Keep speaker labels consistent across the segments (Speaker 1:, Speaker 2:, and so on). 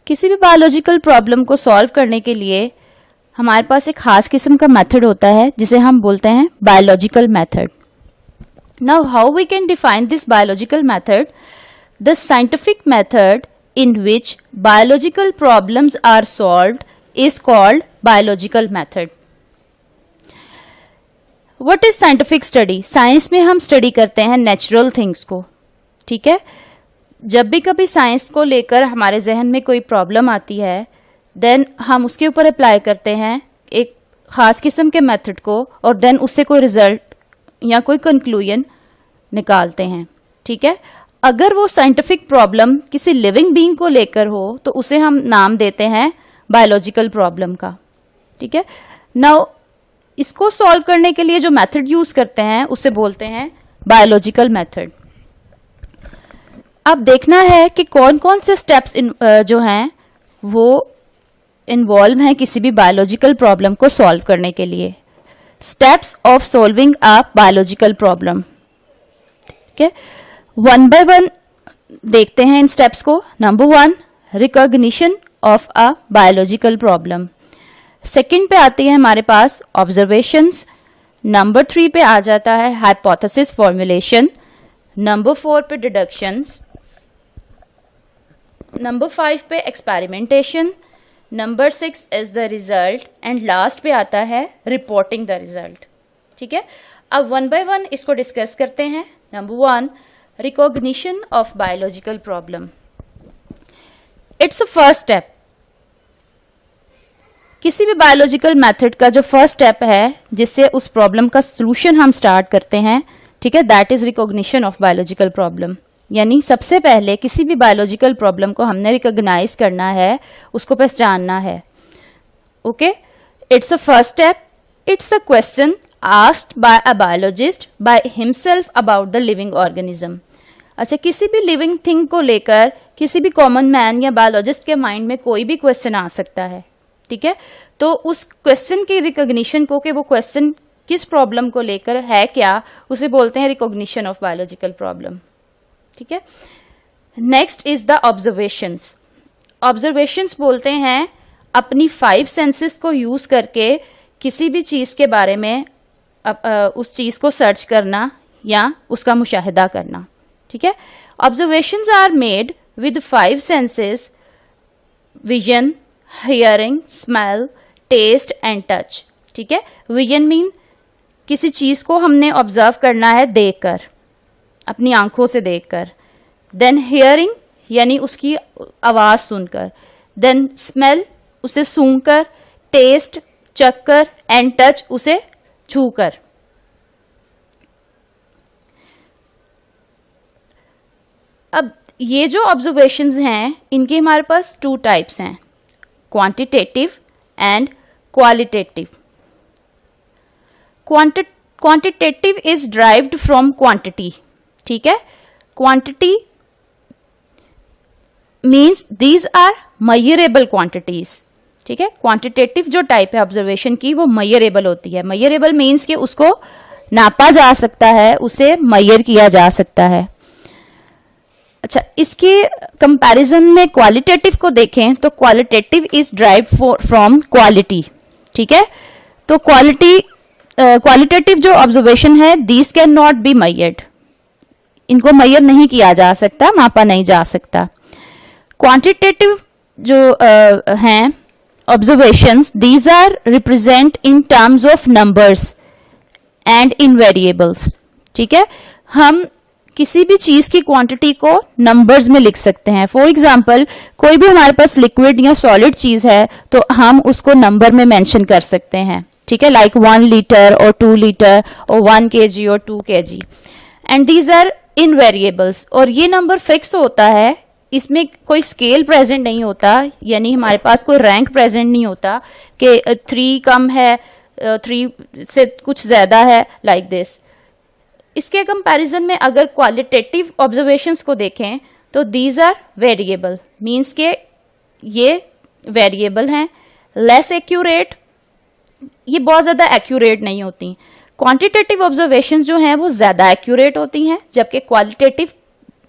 Speaker 1: किसी भी biological problem को सॉल्व करने के लिए हमारे पास एक खास किस्म का मेथड होता है जिसे हम बोलते हैं biological method. Now how we can define this biological method? The scientific method in which biological problems are solved is called biological method. What is scientific study? Science में हम स्टडी करते हैं नेचुरल थिंग्स को. ठीक है, जब भी कभी साइंस को लेकर हमारे जहन में कोई प्रॉब्लम आती है देन हम उसके ऊपर अप्लाई करते हैं एक खास किस्म के मेथड को और देन उससे कोई रिजल्ट या कोई कंक्लूजन निकालते हैं. ठीक है, अगर वो साइंटिफिक प्रॉब्लम किसी लिविंग बीइंग को लेकर हो तो उसे हम नाम देते हैं बायोलॉजिकल प्रॉब्लम का. ठीक है, नाउ इसको सॉल्व करने के लिए जो मेथड यूज करते हैं उसे बोलते हैं बायोलॉजिकल मेथड. अब देखना है कि कौन कौन से स्टेप्स जो हैं वो इन्वॉल्व हैं किसी भी बायोलॉजिकल प्रॉब्लम को सॉल्व करने के लिए. Steps of solving a biological problem. ठीक है, वन बाय वन देखते हैं इन स्टेप्स को. Number 1, recognition of a biological problem. Second पे आती है हमारे पास ऑब्जर्वेशंस. नंबर 3 पे आ जाता है हाइपोथेसिस फॉर्मुलेशन. नंबर 4 पे डिडक्शंस. नंबर 5 पे experimentation. Number 6 is the result and last पे आता है रिपोर्टिंग द रिजल्ट. ठीक है, अब वन बाय वन इसको डिस्कस करते हैं. Number 1, recognition of biological problem. It's a first step. किसी भी बायोलॉजिकल मेथड का जो फर्स्ट स्टेप है जिससे उस प्रॉब्लम का सोल्यूशन हम स्टार्ट करते हैं, ठीक है, that is recognition of biological problem. यानी सबसे पहले किसी भी बायोलॉजिकल प्रॉब्लम को हमने रिकॉग्नाइज करना है, उसको पहचानना है. Okay, it's a first step. It's a question asked by a biologist by himself about the living organism. अच्छा, किसी भी लिविंग थिंग को लेकर किसी भी कॉमन मैन या बायोलॉजिस्ट के माइंड में कोई भी क्वेश्चन आ सकता है. ठीक है, तो उस क्वेश्चन की रिकॉग्निशन को कि वो क्वेश्चन किस प्रॉब्लम को लेकर है क्या, उसे बोलते हैं रिकॉग्निशन ऑफ बायोलॉजिकल प्रॉब्लम. ठीक है, next is the observations. Observations बोलते हैं अपनी 5 सेंसेस को यूज करके किसी भी चीज के बारे में उस चीज को सर्च करना या उसका मुशाहिदा करना. ठीक है, observations are made with 5 senses: vision, hearing, smell, taste and touch. ठीक है, विजन मीन किसी चीज को हमने ऑब्जर्व करना है देखकर, अपनी आंखों से देखकर. देन हियरिंग यानी उसकी आवाज सुनकर. देन स्मेल उसे सूंघकर. टेस्ट चखकर. एंड टच उसे छूकर. अब ये जो ऑब्जर्वेशंस हैं इनके हमारे पास 2 टाइप्स हैं, quantitative and qualitative. Quantitative is derived from quantity. ठीक है, quantity means these are measurable quantities. ठीक है, क्वांटिटेटिव जो टाइप है ऑब्जर्वेशन की वो मेजरेबल होती है. मेजरेबल मीन्स कि उसको नापा जा सकता है, उसे मेजर किया जा सकता है. अच्छा, इसके कंपैरिजन में क्वालिटेटिव को देखें तो qualitative is derived from quality. ठीक है, तो क्वालिटेटिव जो ऑब्जर्वेशन है these can not be measured. इनको मेजर नहीं किया जा सकता, मापा नहीं जा सकता. क्वांटिटेटिव जो हैं observations, these are represent in terms of numbers and in variables. ठीक है, हम किसी भी चीज की क्वांटिटी को नंबर्स में लिख सकते हैं. फॉर एग्जाम्पल, कोई भी हमारे पास लिक्विड या सॉलिड चीज है तो हम उसको नंबर में मेंशन कर सकते हैं. ठीक है, लाइक 1 लीटर और 2 लीटर और 1 kg और 2 kg. And these are in variables. और ये नंबर फिक्स होता है, इसमें कोई स्केल प्रेजेंट नहीं होता, यानी हमारे पास कोई रैंक प्रेजेंट नहीं होता कि 3 कम है, 3 से कुछ ज्यादा है, लाइक दिस. इसके कंपैरिजन में अगर क्वालिटेटिव ऑब्जर्वेशंस को देखें तो दीज आर वेरिएबल, मीन्स के ये वेरिएबल हैं. लेस एक्यूरेट, ये बहुत ज्यादा एक्यूरेट नहीं होती. क्वांटिटेटिव ऑब्जर्वेशंस जो हैं वो ज्यादा एक्यूरेट होती हैं, जबकि क्वालिटेटिव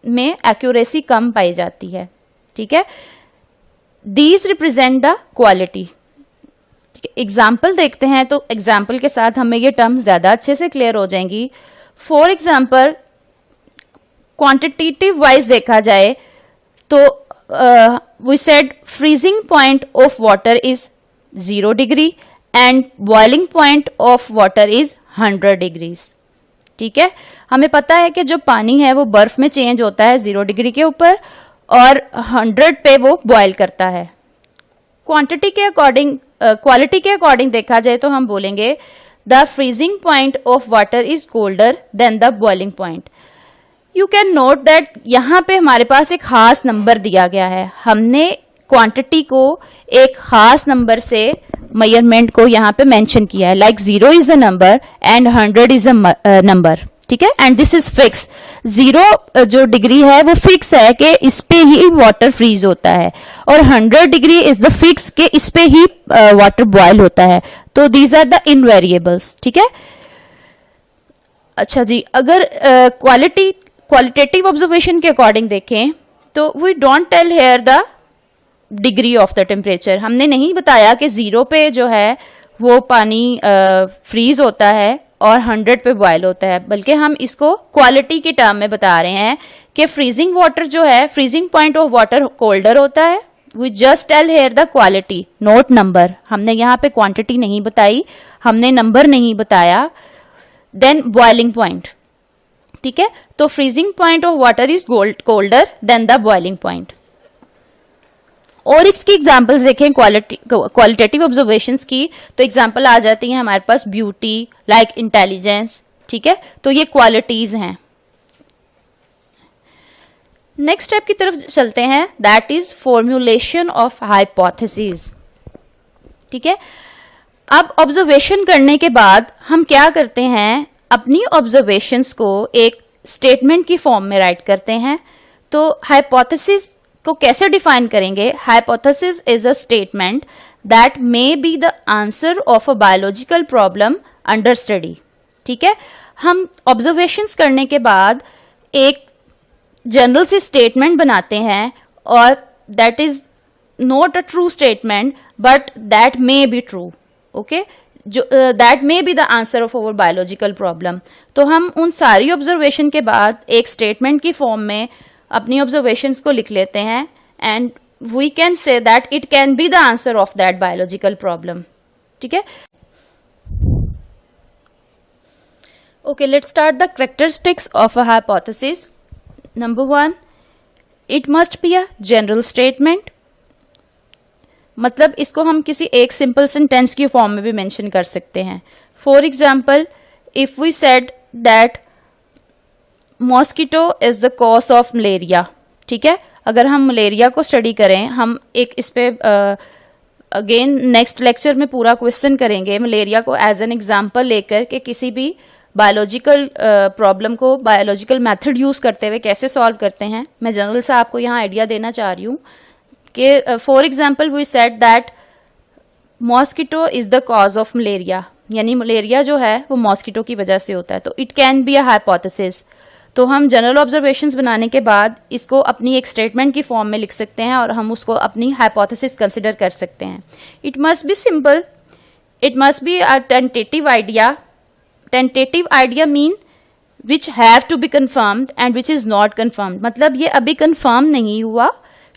Speaker 1: में एक्यूरेसी कम पाई जाती है. ठीक है, These represent the quality. Example देखते हैं तो एग्जाम्पल के साथ हमें ये टर्म्स ज़्यादा अच्छे से क्लियर हो जाएंगी. फॉर एग्जाम्पल क्वांटिटेटिव वाइज देखा जाए तो we said freezing point of water is 0 degree and boiling point of water is 100 degrees. ठीक है, हमें पता है कि जो पानी है वो बर्फ में चेंज होता है 0 डिग्री के ऊपर और 100 पे वो बॉयल करता है. क्वांटिटी के अकॉर्डिंग क्वालिटी के अकॉर्डिंग देखा जाए तो हम बोलेंगे the freezing point of water is colder than the boiling point. You can note that यहाँ पे हमारे पास एक खास नंबर दिया गया है. हमने क्वांटिटी को एक खास नंबर से मेजरमेंट को यहाँ पे मेंशन किया है. Like 0 is a number and 100 is a number. ठीक है, एंड दिस इज फिक्स. 0 जो डिग्री है वो फिक्स है कि इस पे ही वाटर फ्रीज होता है और 100 डिग्री इज द फिक्स कि इस पे ही वाटर बॉयल होता है. तो दीज आर द इनवेरिएबल्स. ठीक है, अच्छा जी, अगर क्वालिटेटिव ऑब्जर्वेशन के अकॉर्डिंग देखें तो we don't tell here the degree of the temperature. हमने नहीं बताया कि 0 पे जो है वो पानी फ्रीज होता है और 100 पे बॉयल होता है, बल्कि हम इसको क्वालिटी के टर्म में बता रहे हैं कि फ्रीजिंग वाटर जो है, freezing point of water colder होता है. We just tell here the quality, not number. हमने यहाँ पे क्वांटिटी नहीं बताई, हमने नंबर नहीं बताया. Then boiling point. ठीक है, तो freezing point of water is colder than the boiling point. और इसकी एग्जाम्पल्स देखें क्वालिटेटिव ऑब्जर्वेशंस की, तो एग्जाम्पल आ जाती हैं हमारे पास ब्यूटी, लाइक इंटेलिजेंस. ठीक है, तो ये क्वालिटीज हैं. नेक्स्ट स्टेप की तरफ चलते हैं, that is formulation of hypothesis. ठीक है, अब ऑब्जर्वेशन करने के बाद हम क्या करते हैं, अपनी ऑब्जर्वेशंस को एक स्टेटमेंट की फॉर्म में राइट करते हैं. तो हाइपोथेसिस को कैसे डिफाइन करेंगे? Hypothesis is a statement that may be the answer of a biological problem under study. ठीक है, हम ऑब्जर्वेशंस करने के बाद एक जनरल सी स्टेटमेंट बनाते हैं और that is not a true statement but that may be true. Okay, जो that may be the answer of our biological problem. तो हम उन सारी ऑब्जर्वेशन के बाद एक स्टेटमेंट की फॉर्म में अपनी ऑब्जर्वेशंस को लिख लेते हैं and we can say that it can be the answer of that biological problem. ठीक है, okay, let's start the characteristics of a hypothesis. Number 1, it must be a general statement. मतलब इसको हम किसी एक सिंपल सेंटेंस की form में भी मेंशन कर सकते हैं. For example, if we said that mosquito is the cause of malaria. ठीक है, अगर हम मलेरिया को स्टडी करें, हम एक इस पे अगेन नेक्स्ट लेक्चर में पूरा क्वेश्चन करेंगे मलेरिया को एज एन एग्जांपल लेकर कि किसी भी बायोलॉजिकल प्रॉब्लम को बायोलॉजिकल मेथड यूज करते हुए कैसे सॉल्व करते हैं. मैं जनरल से आपको यहाँ आइडिया देना चाह रही हूँ कि for example we said that mosquito is the cause of malaria, यानी मलेरिया जो है वो मॉस्किटो की वजह से होता है. तो it can be a hypothesis. तो हम जनरल ऑब्जर्वेशंस बनाने के बाद इसको अपनी एक स्टेटमेंट की फॉर्म में लिख सकते हैं और हम उसको अपनी हाइपोथेसिस कंसिडर कर सकते हैं. It must be simple, it must be a tentative idea. Tentative idea mean which have to be confirmed and which is not confirmed. मतलब ये अभी कंफर्म नहीं हुआ.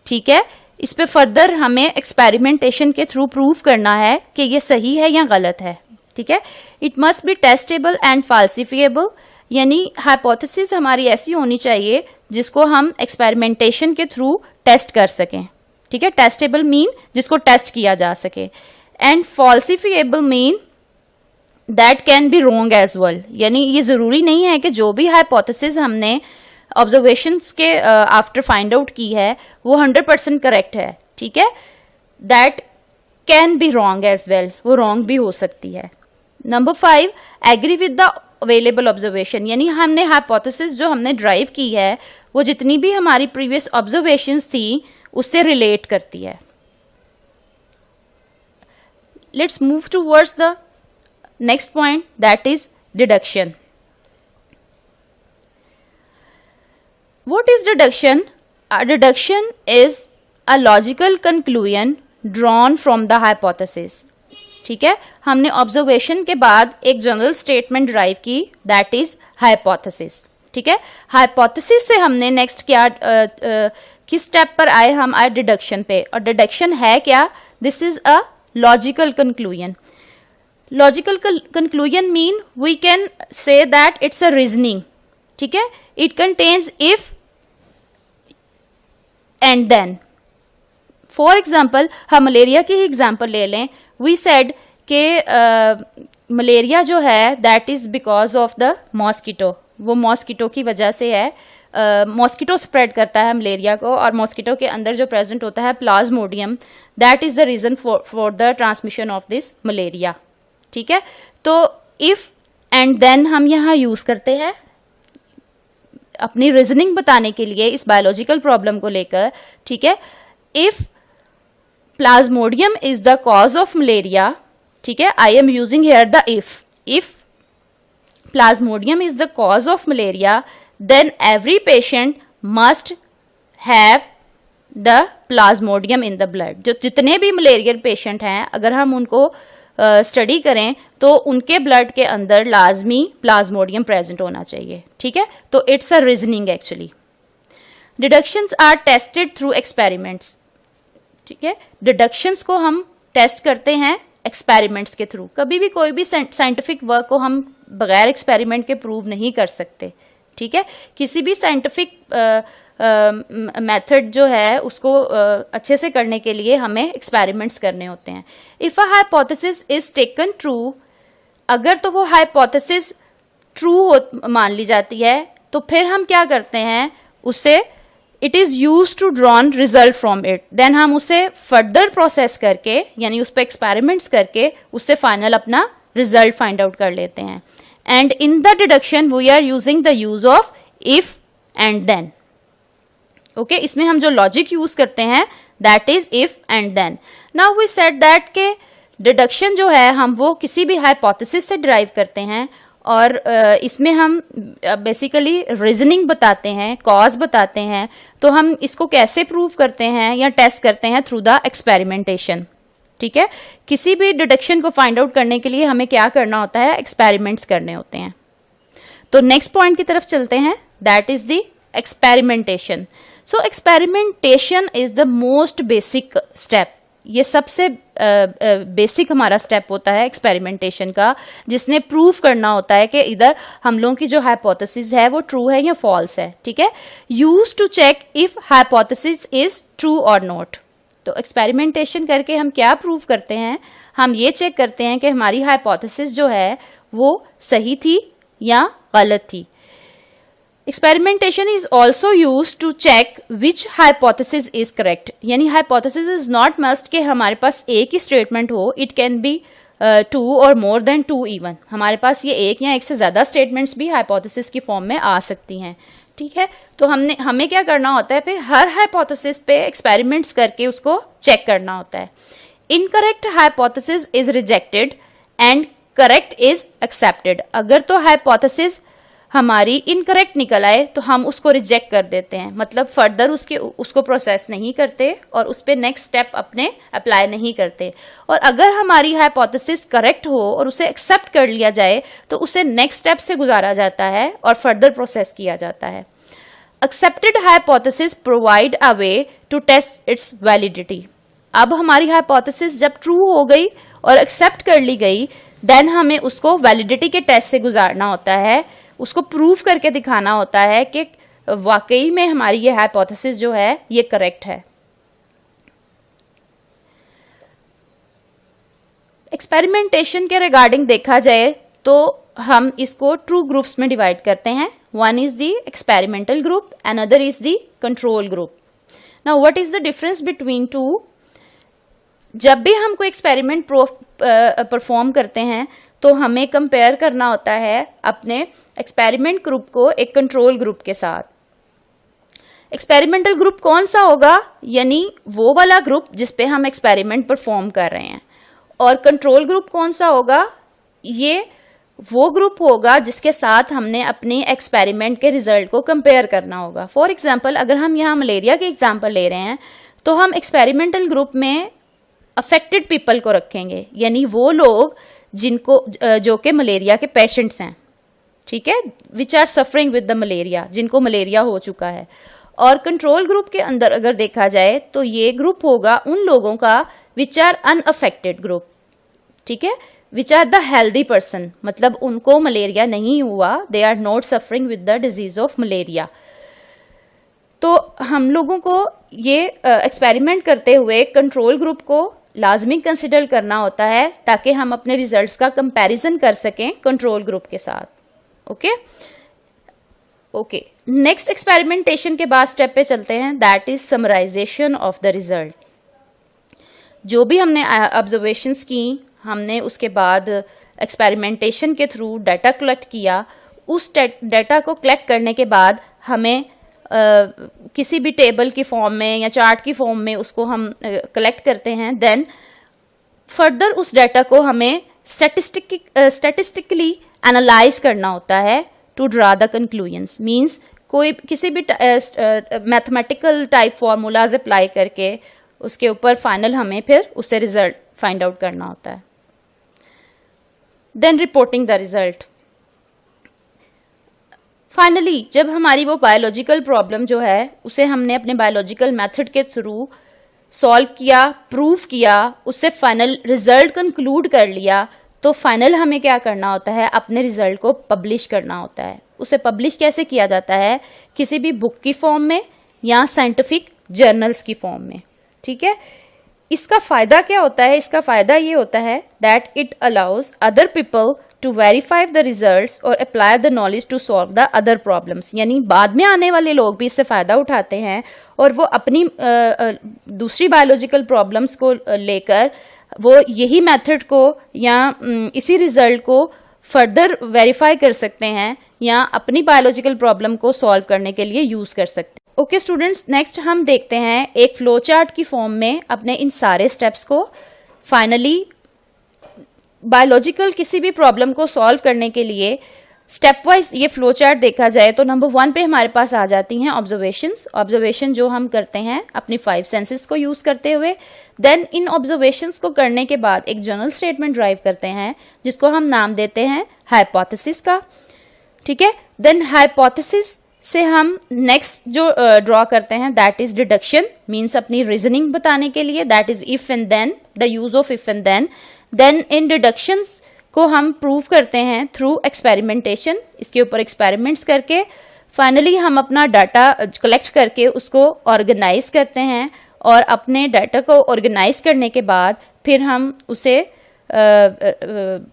Speaker 1: ठीक है, इस पे फर्दर हमें एक्सपेरिमेंटेशन के थ्रू प्रूव करना है कि ये सही है या गलत है. ठीक है, it must be testable and falsifiable. यानी हाइपोथेसिस हमारी ऐसी होनी चाहिए जिसको हम एक्सपेरिमेंटेशन के थ्रू टेस्ट कर सकें. ठीक है, टेस्टेबल मीन जिसको टेस्ट किया जा सके and falsifiable mean that can be wrong as well. यानी ये जरूरी नहीं है कि जो भी हाइपोथेसिस हमने ऑब्जर्वेशंस के आफ्टर फाइंड आउट की है वो 100% करेक्ट है. ठीक है, that can be wrong as well, वो रॉन्ग भी हो सकती है. Number 5, agree with the available observation. यानी हमने हाइपोथेसिस जो हमने ड्राइव की है वो जितनी भी हमारी प्रीवियस ऑब्जर्वेशंस थी उससे रिलेट करती है. Let's move towards the next point, that is deduction. What is deduction? Deduction is a logical conclusion drawn from the hypothesis. ठीक है, हमने ऑब्जर्वेशन के बाद एक जनरल स्टेटमेंट ड्राइव की, दैट इज हाइपोथेसिस। ठीक है, हाइपोथेसिस से हमने नेक्स्ट क्या किस स्टेप पर आए, हम आए डिडक्शन पे। और डिडक्शन है क्या, this is a logical conclusion. Logical conclusion mean we can say that it's a reasoning. ठीक है, it contains if and then. For example, हम मलेरिया की ही एग्जाम्पल ले लें। वी सेड के मलेरिया जो है that is because of the mosquito, वो मॉस्किटो की वजह से है। मॉस्किटो स्प्रेड करता है मलेरिया को, और मॉस्किटो के अंदर जो प्रेजेंट होता है plasmodium, that is the reason for the transmission of this malaria. ठीक है, तो इफ एंड देन हम यहाँ यूज करते हैं अपनी रीजनिंग बताने के लिए इस बायोलॉजिकल प्रॉब्लम को लेकर। ठीक है, if plasmodium is the cause of malaria, ठीक है, I am using here the if plasmodium is the cause of malaria, then every patient must have the plasmodium in the blood। जो जितने भी malarial patient हैं, अगर हम उनको study करें तो उनके ब्लड के अंदर लाजमी प्लाज्मोडियम प्रेजेंट होना चाहिए। ठीक है, तो it's a reasoning actually. Deductions are tested through experiments. ठीक है, डिडक्शंस को हम टेस्ट करते हैं एक्सपेरिमेंट्स के थ्रू। कभी भी कोई भी साइंटिफिक वर्क को हम बगैर एक्सपेरिमेंट के प्रूव नहीं कर सकते। ठीक है, किसी भी साइंटिफिक मेथड जो है उसको अच्छे से करने के लिए हमें एक्सपेरिमेंट्स करने होते हैं। If a hypothesis is taken true, अगर तो वो हाइपोथेसिस ट्रू मान ली जाती है तो फिर हम क्या करते हैं, उसे it is use to drawn result from it, then हम उसे फर्दर प्रोसेस करके यानी उस पर एक्सपेरिमेंट्स करके उससे फाइनल अपना रिजल्ट फाइंड आउट कर लेते हैं। And in the deduction we are using the use of if and then। okay, इसमें हम जो लॉजिक यूज करते हैं that is if and then। now we said that के डिडक्शन जो है हम वो किसी भी हाइपोथेसिस से ड्राइव करते हैं, और इसमें हम बेसिकली रीजनिंग बताते हैं, कॉज बताते हैं। तो हम इसको कैसे प्रूव करते हैं या टेस्ट करते हैं, थ्रू द एक्सपेरिमेंटेशन। ठीक है, किसी भी डिडक्शन को फाइंड आउट करने के लिए हमें क्या करना होता है, एक्सपेरिमेंट्स करने होते हैं। तो नेक्स्ट पॉइंट की तरफ चलते हैं, that is the experimentation. So experimentation is the most basic step. ये सबसे बेसिक हमारा स्टेप होता है एक्सपेरिमेंटेशन का, जिसने प्रूव करना होता है कि इधर हम लोगों की जो हाइपोथेसिस है वो ट्रू है या फॉल्स है। ठीक है, use to check if hypothesis is true और नॉट। तो एक्सपेरिमेंटेशन करके हम क्या प्रूव करते हैं, हम ये चेक करते हैं कि हमारी हाइपोथेसिस जो है वो सही थी या गलत थी। Experimentation is also use to check which hypothesis is correct. यानी हाइपोथेसिस इज नॉट मस्ट कि हमारे पास एक ही स्टेटमेंट हो, इट कैन बी 2 और मोर देन 2 इवन। हमारे पास ये एक या एक से ज्यादा स्टेटमेंट्स भी हाइपोथेसिस की फॉर्म में आ सकती हैं। ठीक है, तो हमें क्या करना होता है, फिर हर हाइपोथेसिस पे एक्सपेरिमेंट्स करके उसको चेक करना होता है। Incorrect hypothesis is rejected and correct is accepted. अगर तो हाइपोथेसिस हमारी इनकरेक्ट निकल आए तो हम उसको रिजेक्ट कर देते हैं, मतलब फर्दर उसको प्रोसेस नहीं करते और उस पर नेक्स्ट स्टेप अपने अप्लाई नहीं करते। और अगर हमारी हाइपोथेसिस करेक्ट हो और उसे एक्सेप्ट कर लिया जाए तो उसे नेक्स्ट स्टेप से गुजारा जाता है और फर्दर प्रोसेस किया जाता है। Accepted hypothesis provide a way to test its validity. अब हमारी हाइपोथेसिस जब ट्रू हो गई और एक्सेप्ट कर ली गई, देन हमें उसको वैलिडिटी के टेस्ट से गुजारना होता है, उसको प्रूव करके दिखाना होता है कि वाकई में हमारी ये हाइपोथेसिस जो है ये करेक्ट है। एक्सपेरिमेंटेशन के रिगार्डिंग देखा जाए तो हम इसको 2 ग्रुप्स में डिवाइड करते हैं। One is the experimental group, another is the control group. Now what is the difference between 2? जब भी हम कोई एक्सपेरिमेंट परफॉर्म करते हैं तो हमें कंपेयर करना होता है अपने एक्सपेरिमेंट ग्रुप को एक कंट्रोल ग्रुप के साथ। एक्सपेरिमेंटल ग्रुप कौन सा होगा, यानी वो वाला ग्रुप जिस पे हम एक्सपेरिमेंट परफॉर्म कर रहे हैं। और कंट्रोल ग्रुप कौन सा होगा, ये वो ग्रुप होगा जिसके साथ हमने अपने एक्सपेरिमेंट के रिजल्ट को कंपेयर करना होगा। फॉर एग्जाम्पल, अगर हम यहाँ मलेरिया के एग्जाम्पल ले रहे हैं तो हम एक्सपेरिमेंटल ग्रुप में अफेक्टेड पीपल को रखेंगे, यानी वो लोग जिनको जो कि मलेरिया के पेशेंट्स हैं, ठीक है, which are suffering with the malaria, जिनको मलेरिया हो चुका है। और कंट्रोल ग्रुप के अंदर अगर देखा जाए तो ये ग्रुप होगा उन लोगों का विच आर अनअफेक्टेड ग्रुप, ठीक है, which are the healthy person, मतलब उनको मलेरिया नहीं हुआ, they are not suffering with the disease of malaria. तो हम लोगों को ये एक्सपेरिमेंट करते हुए कंट्रोल ग्रुप को लाजमी कंसिडर करना होता है ताकि हम अपने रिजल्ट्स का कंपैरिजन कर सकें कंट्रोल ग्रुप के साथ। ओके, नेक्स्ट एक्सपेरिमेंटेशन के बाद स्टेप पे चलते हैं, that is summarization of the result. जो भी हमने ऑब्जर्वेशंस की, हमने उसके बाद एक्सपेरिमेंटेशन के थ्रू डाटा कलेक्ट किया, उस डाटा को कलेक्ट करने के बाद हमें किसी भी टेबल की फॉर्म में या चार्ट की फॉर्म में उसको हम कलेक्ट करते हैं। देन फर्दर उस डाटा को हमें स्टैटिस्टिकली एनालाइज करना होता है to draw the conclusions, means कोई किसी भी मैथमेटिकल टाइप फॉर्मूलाज अप्लाई करके उसके ऊपर फाइनल हमें फिर उससे रिजल्ट फाइंड आउट करना होता है। Then reporting the result. Finally जब हमारी वो बायोलॉजिकल प्रॉब्लम जो है उसे हमने अपने बायोलॉजिकल मेथड के थ्रू सॉल्व किया, प्रूव किया, उससे फाइनल रिजल्ट कंक्लूड कर लिया, तो फाइनल हमें क्या करना होता है, अपने रिजल्ट को पब्लिश करना होता है। उसे पब्लिश कैसे किया जाता है, किसी भी बुक की फॉर्म में या साइंटिफिक जर्नल्स की फॉर्म में, ठीक है। इसका फायदा क्या होता है, इसका फायदा ये होता है that it allows other people to verify the results और apply the knowledge to solve the other problems, यानी बाद में आने वाले लोग भी इससे फायदा उठाते हैं और वो अपनी दूसरी बायोलॉजिकल प्रॉब्लम्स को लेकर वो यही मेथड को या इसी रिजल्ट को फर्दर वेरीफाई कर सकते हैं या अपनी बायोलॉजिकल प्रॉब्लम को सॉल्व करने के लिए यूज कर सकते हैं। ओके स्टूडेंट्स, नेक्स्ट हम देखते हैं एक फ्लो चार्ट की फॉर्म में अपने इन सारे स्टेप्स को। फाइनली बायोलॉजिकल किसी भी प्रॉब्लम को सॉल्व करने के लिए स्टेप वाइज ये फ्लो चार्ट देखा जाए तो नंबर 1 पे हमारे पास आ जाती हैं ऑब्जर्वेशन जो हम करते हैं अपनी 5 सेंसेस को यूज करते हुए। देन इन ऑब्जर्वेशंस को करने के बाद एक जनरल स्टेटमेंट ड्राइव करते हैं जिसको हम नाम देते हैं हाइपोथेसिस का, ठीक है। देन हाइपोथेसिस से हम नेक्स्ट जो ड्रॉ करते हैं दैट इज डिडक्शन, मीन्स अपनी रीजनिंग बताने के लिए, that is if and then, the use of if and then. Then इन डिडक्शंस को हम प्रूव करते हैं थ्रू एक्सपेरिमेंटेशन, इसके ऊपर एक्सपेरिमेंट्स करके फाइनली हम अपना डाटा कलेक्ट करके उसको ऑर्गेनाइज करते हैं और अपने डाटा को ऑर्गेनाइज करने के बाद फिर हम उसे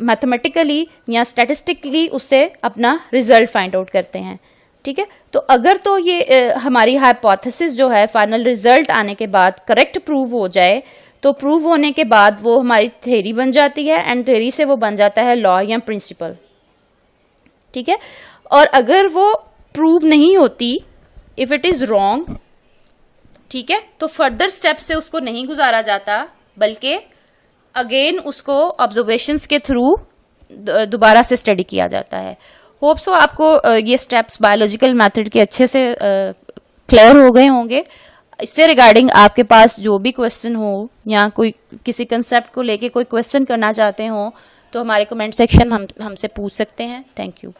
Speaker 1: मैथमेटिकली या स्टैटिस्टिकली उससे अपना रिजल्ट फाइंड आउट करते हैं, ठीक है। तो अगर तो ये हमारी हाइपोथेसिस जो है फाइनल रिजल्ट आने के बाद करेक्ट प्रूव हो जाए तो प्रूव होने के बाद वो हमारी थ्योरी बन जाती है एंड थ्योरी से वो बन जाता है लॉ या प्रिंसिपल, ठीक है। और अगर वो प्रूव नहीं होती, इफ इट इज रॉन्ग, ठीक है, तो फर्दर स्टेप से उसको नहीं गुजारा जाता बल्कि अगेन उसको ऑब्जर्वेशंस के थ्रू दोबारा से स्टडी किया जाता है। होप सो आपको ये स्टेप्स बायोलॉजिकल मेथड के अच्छे से क्लियर हो गए होंगे। इससे रिगार्डिंग आपके पास जो भी क्वेश्चन हो या कोई किसी कंसेप्ट को लेके कोई क्वेश्चन करना चाहते हो तो हमारे कमेंट सेक्शन हमसे पूछ सकते हैं। Thank you.